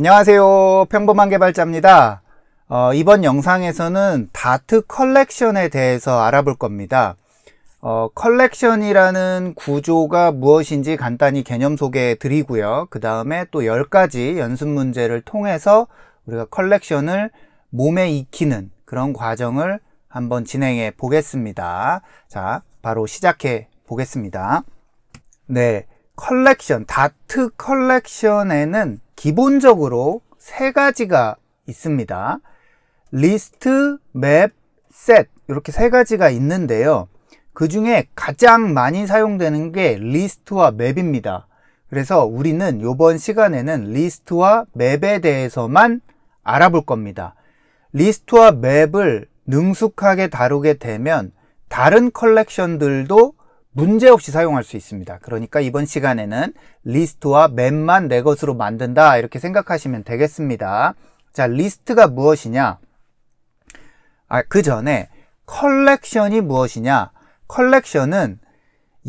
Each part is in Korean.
안녕하세요. 평범한 개발자입니다. 이번 영상에서는 다트 컬렉션에 대해서 알아볼 겁니다. 컬렉션이라는 구조가 무엇인지 간단히 개념 소개해 드리고요. 그 다음에 또 10가지 연습 문제를 통해서 우리가 컬렉션을 몸에 익히는 그런 과정을 한번 진행해 보겠습니다. 자, 바로 시작해 보겠습니다. 네, 컬렉션, 다트 컬렉션에는 기본적으로 세 가지가 있습니다. 리스트, 맵, 셋 이렇게 세 가지가 있는데요. 그 중에 가장 많이 사용되는 게 리스트와 맵입니다. 그래서 우리는 이번 시간에는 리스트와 맵에 대해서만 알아볼 겁니다. 리스트와 맵을 능숙하게 다루게 되면 다른 컬렉션들도 문제없이 사용할 수 있습니다. 그러니까 이번 시간에는 리스트와 맵만 내 것으로 만든다 이렇게 생각하시면 되겠습니다. 자, 리스트가 무엇이냐? 그 전에 컬렉션이 무엇이냐? 컬렉션은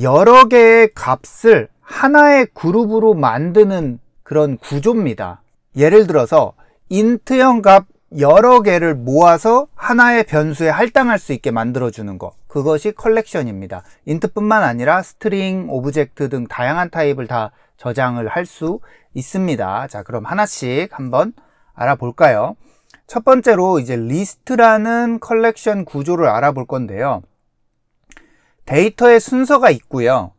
여러 개의 값을 하나의 그룹으로 만드는 그런 구조입니다. 예를 들어서 인트형 값 여러 개를 모아서 하나의 변수에 할당할 수 있게 만들어주는 것, 그것이 컬렉션입니다. 인트뿐만 아니라 스트링, 오브젝트 등 다양한 타입을 다 저장을 할 수 있습니다. 자, 그럼 하나씩 한번 알아볼까요? 첫 번째로 이제 리스트라는 컬렉션 구조를 알아볼 건데요. 데이터의 순서가 있고요.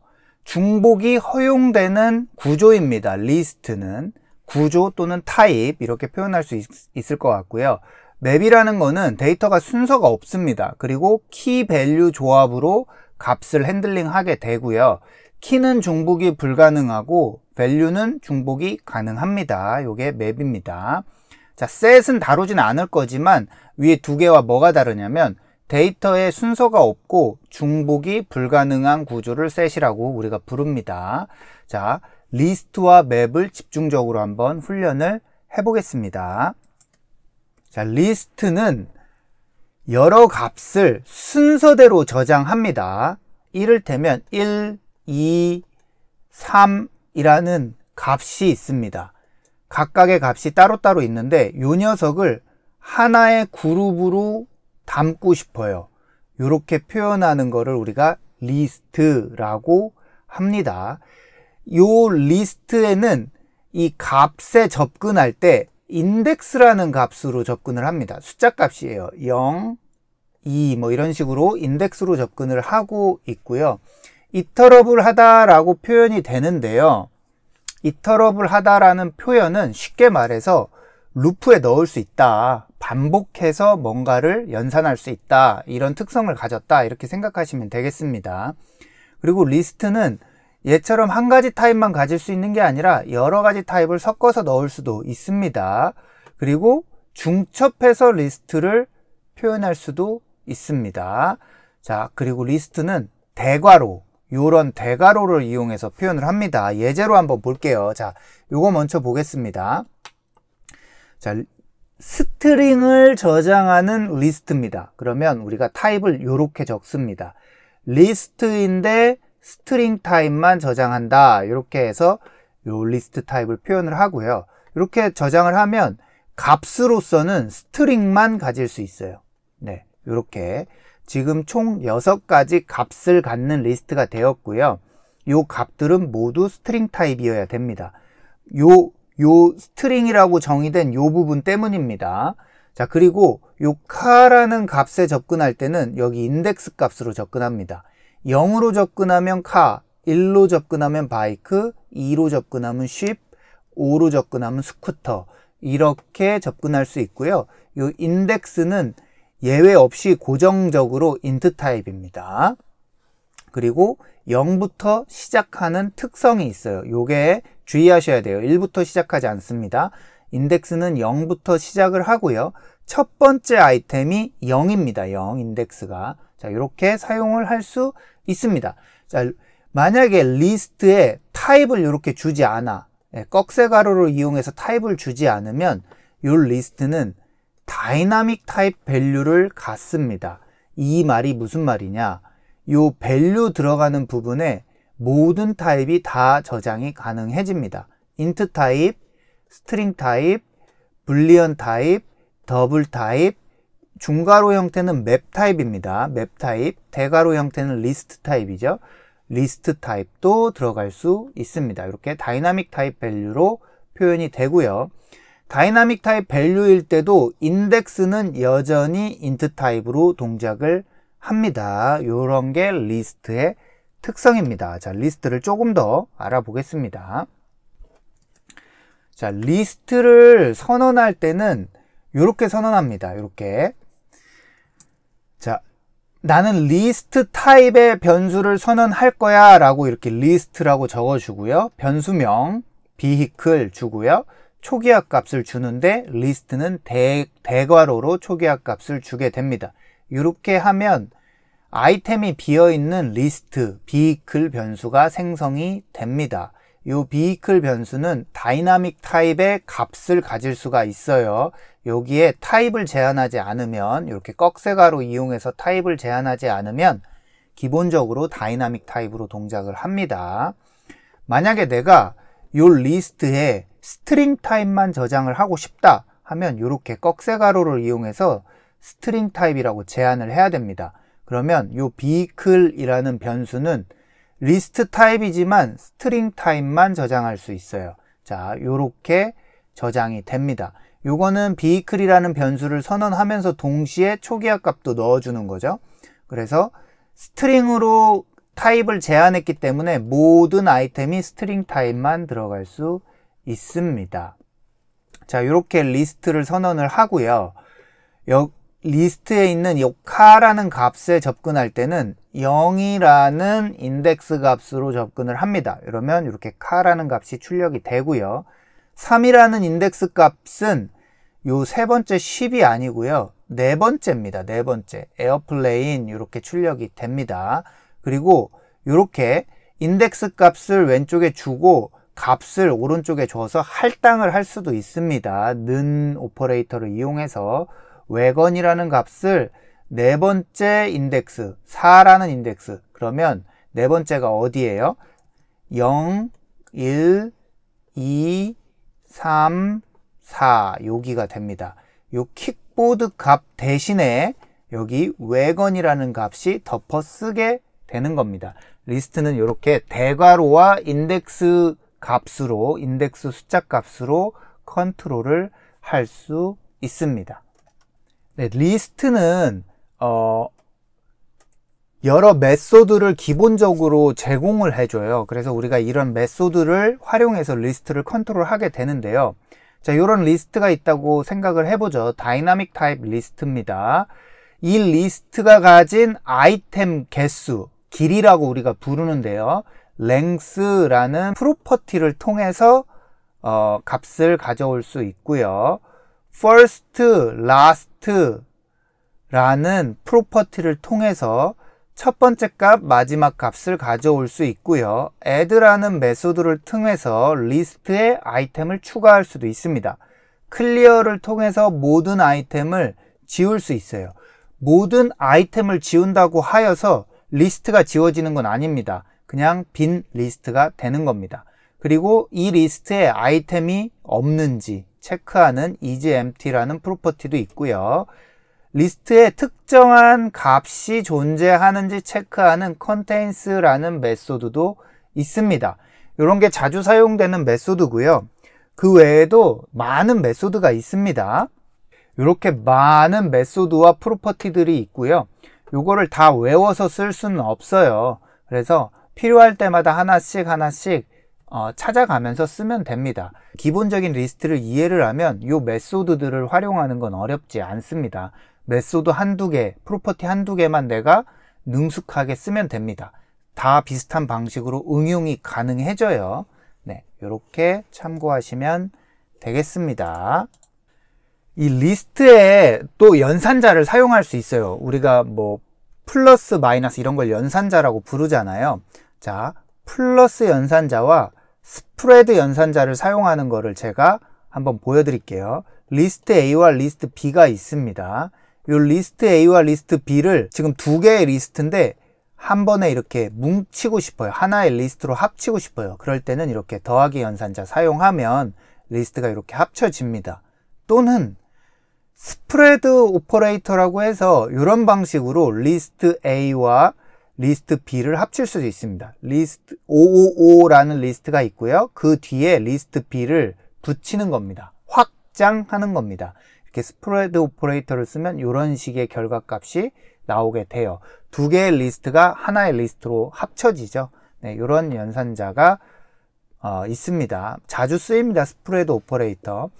중복이 허용되는 구조입니다. 리스트는 구조 또는 타입 이렇게 표현할 수 있을 것 같고요. 맵이라는 거는 데이터가 순서가 없습니다. 그리고 키 밸류 조합으로 값을 핸들링하게 되고요. 키는 중복이 불가능하고 밸류는 중복이 가능합니다. 이게 맵입니다. 자, 셋은 다루지는 않을 거지만 위에 두 개와 뭐가 다르냐면 데이터에 순서가 없고 중복이 불가능한 구조를 셋이라고 우리가 부릅니다. 자, 리스트와 맵을 집중적으로 한번 훈련을 해보겠습니다. 자, 리스트는 여러 값을 순서대로 저장합니다. 이를테면 1, 2, 3이라는 값이 있습니다. 각각의 값이 따로따로 있는데 이 녀석을 하나의 그룹으로 담고 싶어요. 이렇게 표현하는 거를 우리가 리스트라고 합니다. 요 리스트에는 이 값에 접근할 때 인덱스라는 값으로 접근을 합니다. 숫자 값이에요. 0, 2 뭐 이런 식으로 인덱스로 접근을 하고 있고요. 이터러블 하다라고 표현이 되는데요. 이터러블 하다라는 표현은 쉽게 말해서 루프에 넣을 수 있다. 반복해서 뭔가를 연산할 수 있다. 이런 특성을 가졌다. 이렇게 생각하시면 되겠습니다. 그리고 리스트는 얘처럼 한 가지 타입만 가질 수 있는 게 아니라 여러 가지 타입을 섞어서 넣을 수도 있습니다. 그리고 중첩해서 리스트를 표현할 수도 있습니다. 자, 그리고 리스트는 대괄호, 이런 대괄호를 이용해서 표현을 합니다. 예제로 한번 볼게요. 자, 요거 먼저 보겠습니다. 자, 스트링을 저장하는 리스트입니다. 그러면 우리가 타입을 이렇게 적습니다. 리스트인데 스트링 타입만 저장한다. 이렇게 해서 요 리스트 타입을 표현을 하고요. 이렇게 저장을 하면 값으로서는 스트링만 가질 수 있어요. 네, 이렇게 지금 총 6가지 값을 갖는 리스트가 되었고요. 요 값들은 모두 스트링 타입이어야 됩니다. 요 스트링이라고 정의된 요 부분 때문입니다. 자, 그리고 요 카라는 값에 접근할 때는 여기 인덱스 값으로 접근합니다. 0으로 접근하면 카, 1로 접근하면 바이크, 2로 접근하면 쉽, 5로 접근하면 스쿠터 이렇게 접근할 수 있고요. 이 인덱스는 예외 없이 고정적으로 인트 타입입니다. 그리고 0부터 시작하는 특성이 있어요. 요게 주의하셔야 돼요. 1부터 시작하지 않습니다. 인덱스는 0부터 시작을 하고요. 첫 번째 아이템이 0입니다. 0 인덱스가. 자, 이렇게 사용을 할 수 있습니다. 자, 만약에 리스트에 타입을 이렇게 주지 않아, 꺽쇠 가로를 이용해서 타입을 주지 않으면 이 리스트는 다이나믹 타입 밸류를 갖습니다. 이 말이 무슨 말이냐? 이 밸류 들어가는 부분에 모든 타입이 다 저장이 가능해집니다. 인트 타입, 스트링 타입, 불리언 타입, 더블 타입, 중괄호 형태는 맵 타입입니다. 맵 타입, 대괄호 형태는 리스트 타입이죠. 리스트 타입도 들어갈 수 있습니다. 이렇게 다이나믹 타입 밸류로 표현이 되고요. 다이나믹 타입 밸류일 때도 인덱스는 여전히 인트 타입으로 동작을 합니다. 이런 게 리스트의 특성입니다. 자, 리스트를 조금 더 알아보겠습니다. 자, 리스트를 선언할 때는 이렇게 선언합니다. 이렇게. 자, 나는 리스트 타입의 변수를 선언할 거야 라고 이렇게 리스트라고 적어주고요. 변수명 vehicle 주고요. 초기화 값을 주는데 리스트는 대괄호로 초기화 값을 주게 됩니다. 이렇게 하면 아이템이 비어있는 리스트 vehicle 변수가 생성이 됩니다. 이 vehicle 변수는 다이나믹 타입의 값을 가질 수가 있어요. 여기에 타입을 제한하지 않으면, 이렇게 꺽쇠가로 이용해서 타입을 제한하지 않으면 기본적으로 다이나믹 타입으로 동작을 합니다. 만약에 내가 이 리스트에 스트링 타입만 저장을 하고 싶다 하면 이렇게 꺽쇠가로를 이용해서 스트링 타입이라고 제한을 해야 됩니다. 그러면 이 vehicle이라는 변수는 리스트 타입이지만 스트링 타입만 저장할 수 있어요. 자, 요렇게 저장이 됩니다. 요거는 vehicle이라는 변수를 선언하면서 동시에 초기화 값도 넣어주는 거죠. 그래서 스트링으로 타입을 제한했기 때문에 모든 아이템이 스트링 타입만 들어갈 수 있습니다. 자, 요렇게 리스트를 선언을 하고요. 리스트에 있는 이 카라는 값에 접근할 때는 0이라는 인덱스 값으로 접근을 합니다. 이러면 이렇게 카라는 값이 출력이 되고요. 3이라는 인덱스 값은 요 세 번째 10이 아니고요. 네 번째입니다. 네 번째. 에어플레인 이렇게 출력이 됩니다. 그리고 이렇게 인덱스 값을 왼쪽에 주고 값을 오른쪽에 줘서 할당을 할 수도 있습니다. 는 오퍼레이터를 이용해서 웨건이라는 값을 네 번째 인덱스, 4라는 인덱스. 그러면 네 번째가 어디예요? 0, 1, 2, 3, 4 여기가 됩니다. 요 킥보드 값 대신에 여기 웨건이라는 값이 덮어 쓰게 되는 겁니다. 리스트는 이렇게 대괄호와 인덱스 값으로, 인덱스 숫자 값으로 컨트롤을 할 수 있습니다. 네, 리스트는 여러 메소드를 기본적으로 제공을 해줘요. 그래서 우리가 이런 메소드를 활용해서 리스트를 컨트롤하게 되는데요. 자, 이런 리스트가 있다고 생각을 해보죠. 다이나믹 타입 리스트입니다. 이 리스트가 가진 아이템 개수, 길이라고 우리가 부르는데요. length라는 프로퍼티를 통해서 값을 가져올 수 있고요. first, last라는 프로퍼티를 통해서 첫 번째 값, 마지막 값을 가져올 수 있고요. add라는 메소드를 통해서 리스트에 아이템을 추가할 수도 있습니다. clear를 통해서 모든 아이템을 지울 수 있어요. 모든 아이템을 지운다고 하여서 리스트가 지워지는 건 아닙니다. 그냥 빈 리스트가 되는 겁니다. 그리고 이 리스트에 아이템이 없는지 체크하는 isEmpty라는 프로퍼티도 있고요. 리스트에 특정한 값이 존재하는지 체크하는 contains라는 메소드도 있습니다. 이런 게 자주 사용되는 메소드고요. 그 외에도 많은 메소드가 있습니다. 이렇게 많은 메소드와 프로퍼티들이 있고요. 요거를 다 외워서 쓸 수는 없어요. 그래서 필요할 때마다 하나씩 찾아가면서 쓰면 됩니다. 기본적인 리스트를 이해를 하면 이 메소드들을 활용하는 건 어렵지 않습니다. 메소드 한두 개, 프로퍼티 한두 개만 내가 능숙하게 쓰면 됩니다. 다 비슷한 방식으로 응용이 가능해져요. 네, 이렇게 참고하시면 되겠습니다. 이 리스트에 또 연산자를 사용할 수 있어요. 우리가 뭐 플러스 마이너스 이런 걸 연산자라고 부르잖아요. 자, 플러스 연산자와 스프레드 연산자를 사용하는 거를 제가 한번 보여드릴게요. 리스트 A와 리스트 B가 있습니다. 이 리스트 A와 리스트 B를 지금 두 개의 리스트인데 한 번에 이렇게 뭉치고 싶어요. 하나의 리스트로 합치고 싶어요. 그럴 때는 이렇게 더하기 연산자 사용하면 리스트가 이렇게 합쳐집니다. 또는 스프레드 오퍼레이터라고 해서 이런 방식으로 리스트 A와 리스트 B를 합칠 수도 있습니다. 리스트 555라는 리스트가 있고요. 그 뒤에 리스트 B를 붙이는 겁니다. 확장하는 겁니다. 이렇게 스프레드 오퍼레이터를 쓰면 이런 식의 결과값이 나오게 돼요. 두 개의 리스트가 하나의 리스트로 합쳐지죠. 네, 이런 연산자가 있습니다. 자주 쓰입니다. 스프레드 오퍼레이터.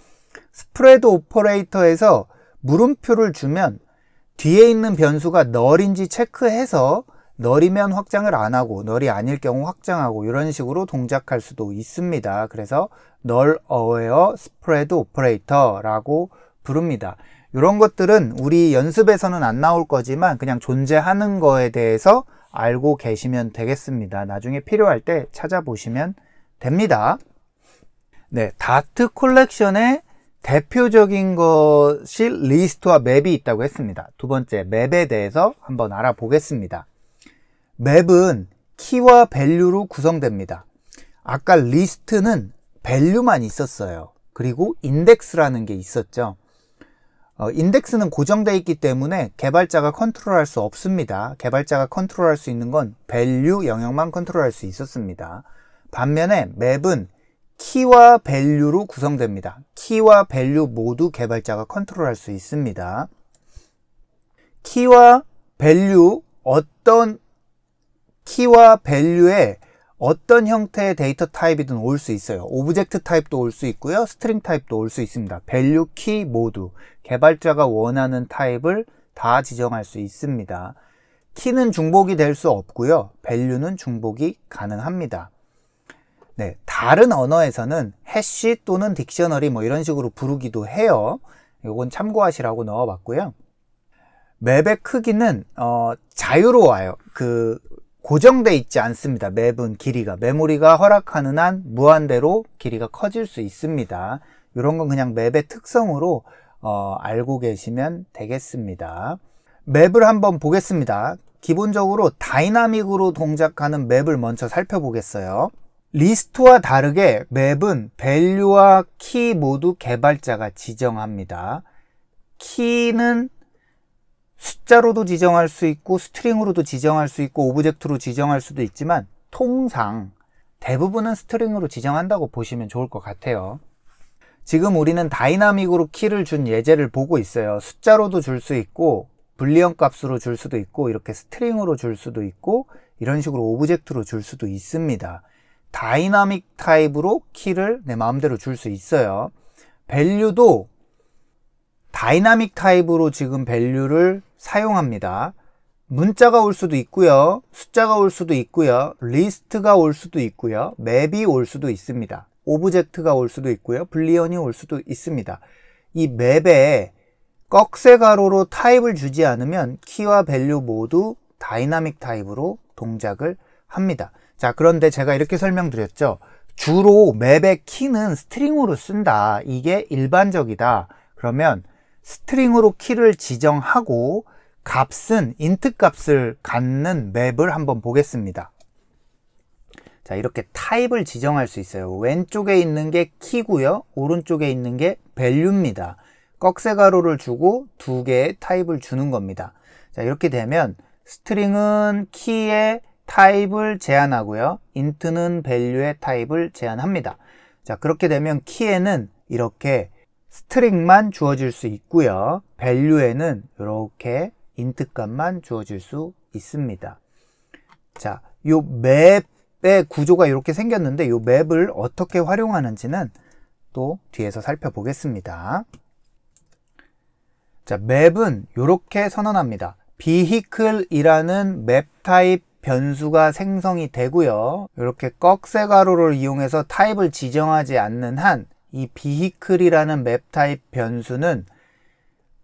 스프레드 오퍼레이터에서 물음표를 주면 뒤에 있는 변수가 널인지 체크해서 널이면 확장을 안 하고 널이 아닐 경우 확장하고 이런 식으로 동작할 수도 있습니다. 그래서 null aware spread operator라고 부릅니다. 이런 것들은 우리 연습에서는 안 나올 거지만 그냥 존재하는 거에 대해서 알고 계시면 되겠습니다. 나중에 필요할 때 찾아보시면 됩니다. 네, 다트 콜렉션의 대표적인 것이 리스트와 맵이 있다고 했습니다. 두 번째, 맵에 대해서 한번 알아보겠습니다. 맵은 키와 밸류로 구성됩니다. 아까 리스트는 밸류만 있었어요. 그리고 인덱스라는 게 있었죠. 인덱스는 고정되어 있기 때문에 개발자가 컨트롤할 수 없습니다. 개발자가 컨트롤할 수 있는 건 밸류 영역만 컨트롤할 수 있었습니다. 반면에 맵은 키와 밸류로 구성됩니다. 키와 밸류 모두 개발자가 컨트롤할 수 있습니다. 키와 밸류, 어떤 키와 밸류에 어떤 형태의 데이터 타입이든 올 수 있어요. 오브젝트 타입도 올 수 있고요. 스트링 타입도 올 수 있습니다. 밸류, 키 모두 개발자가 원하는 타입을 다 지정할 수 있습니다. 키는 중복이 될 수 없고요. 밸류는 중복이 가능합니다. 네, 다른 언어에서는 해시 또는 딕셔너리 뭐 이런 식으로 부르기도 해요. 이건 참고하시라고 넣어봤고요. 맵의 크기는 자유로워요. 고정돼 있지 않습니다. 맵은 길이가 메모리가 허락하는 한 무한대로 길이가 커질 수 있습니다. 이런 건 그냥 맵의 특성으로 알고 계시면 되겠습니다. 맵을 한번 보겠습니다. 기본적으로 다이나믹으로 동작하는 맵을 먼저 살펴보겠어요. 리스트와 다르게 맵은 밸류와 키 모두 개발자가 지정합니다. 키는 숫자로도 지정할 수 있고 스트링으로도 지정할 수 있고 오브젝트로 지정할 수도 있지만 통상 대부분은 스트링으로 지정한다고 보시면 좋을 것 같아요. 지금 우리는 다이나믹으로 키를 준 예제를 보고 있어요. 숫자로도 줄 수 있고 불리언 값으로 줄 수도 있고 이렇게 스트링으로 줄 수도 있고 이런 식으로 오브젝트로 줄 수도 있습니다. 다이나믹 타입으로 키를 내 마음대로 줄 수 있어요. 밸류도 다이나믹 타입으로 지금 밸류를 사용합니다. 문자가 올 수도 있고요. 숫자가 올 수도 있고요. 리스트가 올 수도 있고요. 맵이 올 수도 있습니다. 오브젝트가 올 수도 있고요. 불리언이 올 수도 있습니다. 이 맵에 꺽쇠 가로로 타입을 주지 않으면 키와 밸류 모두 다이나믹 타입으로 동작을 합니다. 자, 그런데 제가 이렇게 설명드렸죠. 주로 맵의 키는 스트링으로 쓴다. 이게 일반적이다. 그러면 스트링으로 키를 지정하고 값은 인트 값을 갖는 맵을 한번 보겠습니다. 자, 이렇게 타입을 지정할 수 있어요. 왼쪽에 있는 게 키고요. 오른쪽에 있는 게 밸류입니다. 꺽쇠 가로를 주고 두 개의 타입을 주는 겁니다. 자, 이렇게 되면 스트링은 키의 타입을 제한하고요. 인트는 밸류의 타입을 제한합니다. 자, 그렇게 되면 키에는 이렇게 스트링만 주어질 수 있고요. 밸류에는 이렇게 인트 값만 주어질 수 있습니다. 자, 요 맵의 구조가 이렇게 생겼는데 요 맵을 어떻게 활용하는지는 또 뒤에서 살펴보겠습니다. 자, 맵은 이렇게 선언합니다. vehicle이라는 맵 타입 변수가 생성이 되고요. 이렇게 꺽쇠 가로를 이용해서 타입을 지정하지 않는 한 이 vehicle이라는 맵 타입 변수는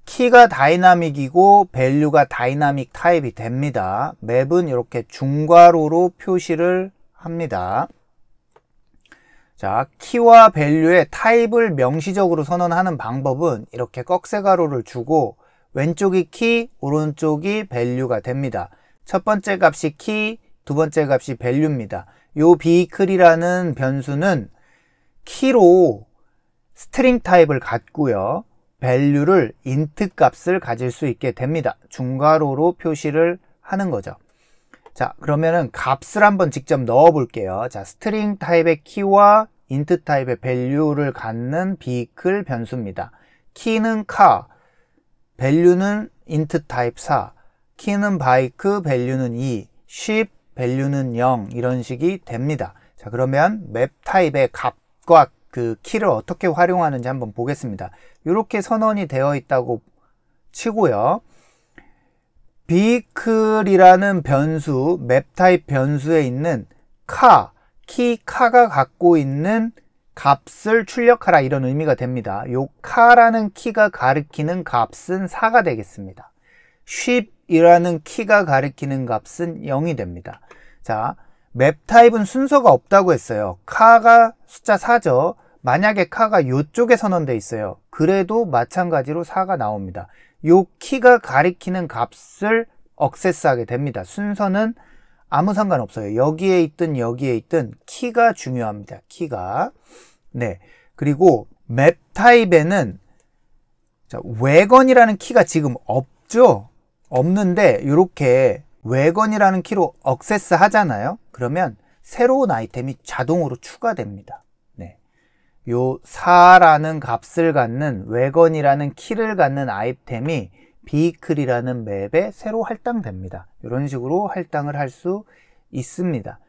키가 다이나믹이고 밸류가 다이나믹 타입이 됩니다. 맵은 이렇게 중괄호로 표시를 합니다. 자, 키와 밸류의 타입을 명시적으로 선언하는 방법은 이렇게 꺽쇠 가로를 주고 왼쪽이 키, 오른쪽이 밸류가 됩니다. 첫 번째 값이 키, 두 번째 값이 밸류입니다. 요 vehicle이라는 변수는 키로 스트링 타입을 갖고요. value를 int 값을 가질 수 있게 됩니다. 중괄호로 표시를 하는 거죠. 자, 그러면은 값을 한번 직접 넣어 볼게요. 자, 스트링 타입의 키와 int 타입의 value를 갖는 vehicle 변수입니다. 키는 car, value는 int 타입 4, 키는 bike, value는 2, ship, value는 0 이런 식이 됩니다. 자, 그러면 맵 타입의 값과 그 키를 어떻게 활용하는지 한번 보겠습니다. 이렇게 선언이 되어 있다고 치고요. vehicle이라는 변수, 맵 타입 변수에 있는 카가 갖고 있는 값을 출력하라 이런 의미가 됩니다. 요 카라는 키가 가리키는 값은 4가 되겠습니다. ship이라는 키가 가리키는 값은 0이 됩니다. 자, 맵 타입은 순서가 없다고 했어요. 카가 숫자 4죠. 만약에 카가 이쪽에 선언되어 있어요. 그래도 마찬가지로 4가 나옵니다. 요 키가 가리키는 값을 액세스하게 됩니다. 순서는 아무 상관없어요. 여기에 있든 여기에 있든 키가 중요합니다. 키가. 네. 그리고 맵 타입에는 wagon이라는 키가 지금 없죠? 없는데 이렇게 wagon이라는 키로 액세스 하잖아요. 그러면 새로운 아이템이 자동으로 추가됩니다. 네. 요 4라는 값을 갖는 wagon이라는 키를 갖는 아이템이 vehicle이라는 맵에 새로 할당됩니다. 이런 식으로 할당을 할 수 있습니다.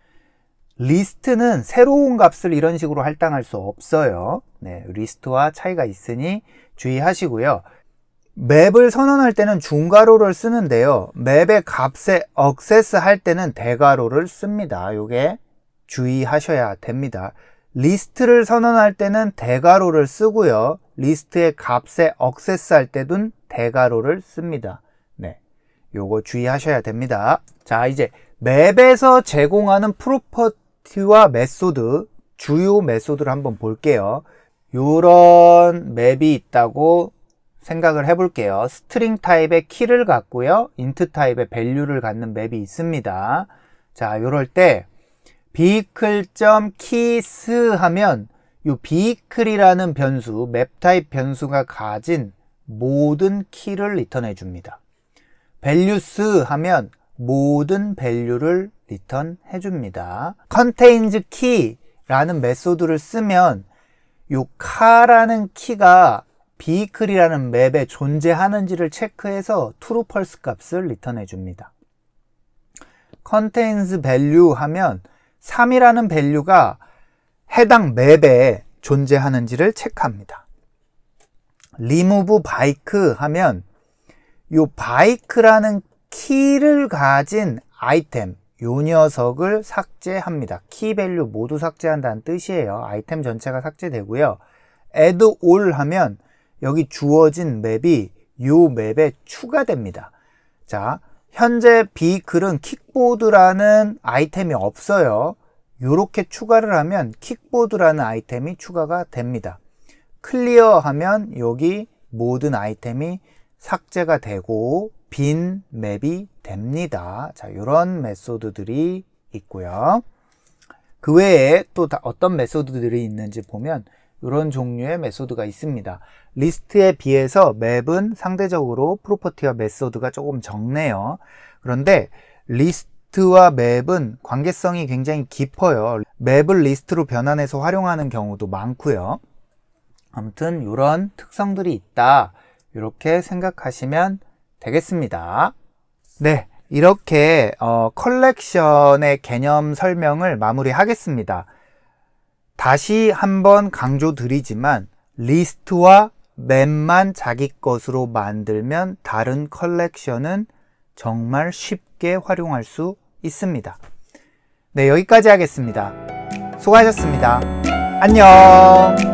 리스트는 새로운 값을 이런 식으로 할당할 수 없어요. 네, 리스트와 차이가 있으니 주의하시고요. 맵을 선언할 때는 중괄호를 쓰는데요. 맵의 값에 액세스 할 때는 대괄호를 씁니다. 요게 주의하셔야 됩니다. 리스트를 선언할 때는 대괄호를 쓰고요. 리스트의 값에 액세스 할 때는 대괄호를 씁니다. 네, 요거 주의하셔야 됩니다. 자, 이제 맵에서 제공하는 프로퍼티와 메소드, 주요 메소드를 한번 볼게요. 요런 맵이 있다고 생각을 해볼게요. 스트링 타입의 키를 갖고요. int 타입의 value를 갖는 맵이 있습니다. 자, 요럴 때 vehicle.keys 하면 이 vehicle이라는 변수, 맵 타입 변수가 가진 모든 키를 리턴해 줍니다. values 하면 모든 value를 리턴해 줍니다. contains key라는 메소드를 쓰면 이 car라는 키가 vehicle이라는 맵에 존재하는지를 체크해서 true, false 값을 리턴해 줍니다. contains value 하면 3이라는 value가 해당 맵에 존재하는지를 체크합니다. remove bike 하면 이 bike라는 키를 가진 아이템, 요 녀석을 삭제합니다. 키 밸류 모두 삭제한다는 뜻이에요. 아이템 전체가 삭제되고요. add all 하면 여기 주어진 맵이 요 맵에 추가됩니다. 자, 현재 vehicle은 킥보드라는 아이템이 없어요. 요렇게 추가를 하면 킥보드라는 아이템이 추가가 됩니다. 클리어 하면 여기 모든 아이템이 삭제가 되고 빈 맵이 됩니다. 자, 요런 메소드들이 있고요. 그 외에 또 어떤 메소드들이 있는지 보면 이런 종류의 메소드가 있습니다. 리스트에 비해서 맵은 상대적으로 프로퍼티와 메소드가 조금 적네요. 그런데 리스트와 맵은 관계성이 굉장히 깊어요. 맵을 리스트로 변환해서 활용하는 경우도 많고요. 아무튼 이런 특성들이 있다. 이렇게 생각하시면 되겠습니다. 네, 이렇게 컬렉션의 개념 설명을 마무리하겠습니다. 다시 한번 강조드리지만 리스트와 맵만 자기 것으로 만들면 다른 컬렉션은 정말 쉽게 활용할 수 있습니다. 네, 여기까지 하겠습니다. 수고하셨습니다. 안녕.